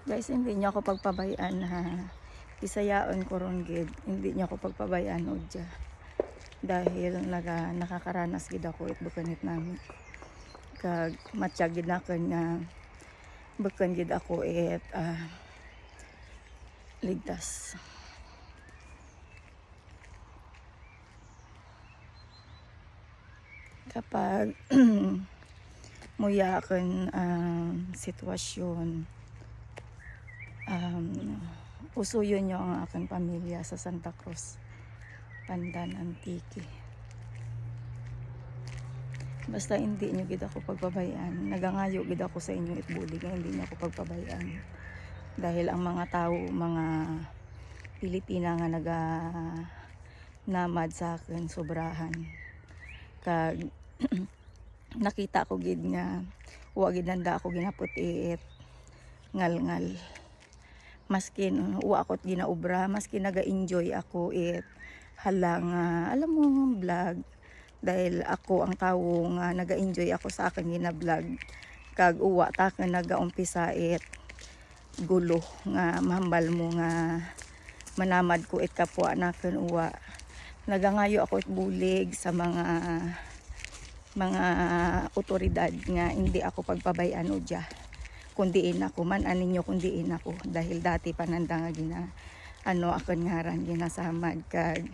Guys, hindi niyo ako pagpabayaan ha. Isayaon ko ron gid. Hindi niyo ako pagpabayaan udya. Dahil nakakaranas gid ako it bukanit namin. Kag matya gid nakin nga bukan gid ako it ligtas. Kapag muya akin sitwasyon, usuyon nyo ang aking pamilya sa Santa Cruz, Pandan, Antique. Basta hindi nyo gid ako pagpabayaan. Nagangayo gid ako sa inyo itbulig nga hindi nyo ako pagpabayaan. Dahil ang mga tao, mga Pilipina nga namad sa akin sobrahan. Kag nakita ko gid nga wa gid nanda ako ginaputi ngal maskin wa ako ginaobra, maskin naga-enjoy ako halang alam mo vlog, dahil ako ang tawo nga naga-enjoy ako sa akin gina-vlog. Kag uwa ta ka nagaumpisa gulo nga mahambal mo nga manamad ko kapwa nakin uwa. Nagangayo ako bulig sa mga otoridad nga hindi ako pagpabayaan udya. Kundiin ako man aninyo kundiin ako dahil dati pananda nga akin ngaran ginasamad kag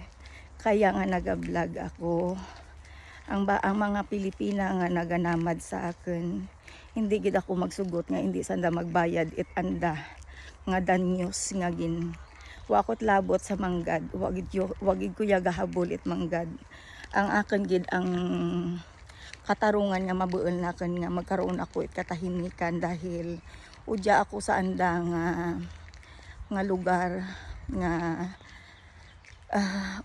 kaya nga naga-vlog ako. Ang mga Pilipina nga naganamad sa akin, hindi gid ako magsugot nga hindi sanda magbayad anda nga danyos nga wa ko't labot sa manggad, wagid ko gahabol manggad. Ang akin gid ang katarungan nga mabuel nakin nga magkaroon ako katahimikan dahil udya ako sa anda nga lugar nga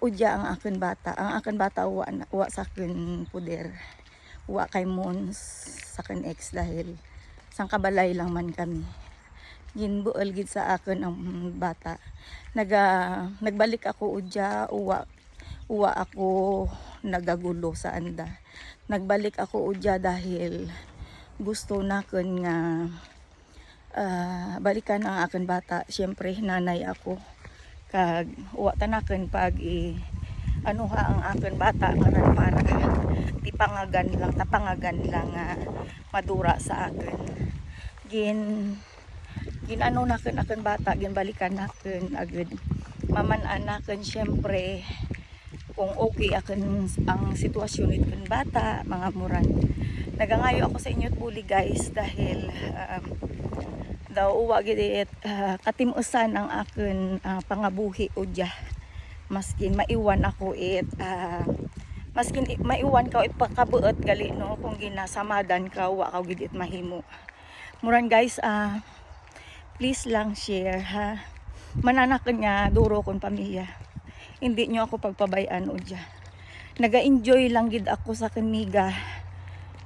udya ang akin bata wa sa akin puder, wa kay Mons sa akin ex dahil sang kabalay lang man kami. Ginbuel gid sa akin ang bata. Nagbalik ako udya, uwa ako nagagulo sa anda. Nagbalik ako udya dahil gusto nakin nga balikan ang akin bata. Siyempre nanay ako. Kag uwa tanaken pag ang akin bata para tapangagan lang madura sa akin. Ginano nakin akin bata, ginbalikan nakin agad. Maman-an nakin siyempre kung okay akin ang sitwasyon itin bata, mga muran. Nagangayo ako sa inyo buli guys dahil daw uwa gid katimusan ang akin pangabuhi udya. Maskin maiwan ako maskin maiwan ka ipakabuot gali no kung ginasamadan ka wa ka gid mahimo. Muran guys, please lang share ha. Mananakan nga duro kon pamilya. Hindi nyo ako pagpabayaan udya. Naga-enjoy lang gid ako sa kaniga.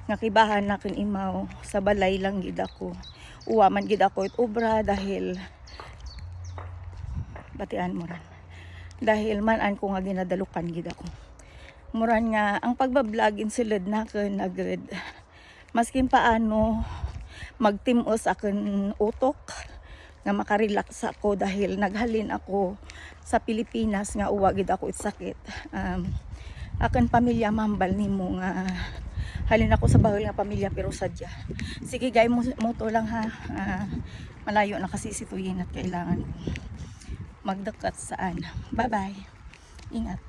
Nga kibahan nakin imaw sa balay lang gid ako. Uwa man gid ako obra dahil batian mo ran. Dahil manan ko nga ginadalukan gid ako. Muran nga ang pagbablog insulod nakin agad. Maskin paano magtimos akin utok nga makarelax ako dahil naghalin ako sa Pilipinas nga uwa gid ako sakit. Akin pamilya mambal nimo nga halin ako sa bahol nga pamilya pero sadya. Sige guys, moto lang ha. Malayo na kasi situyin at kailangan magdekat saan. Bye bye. Ingat.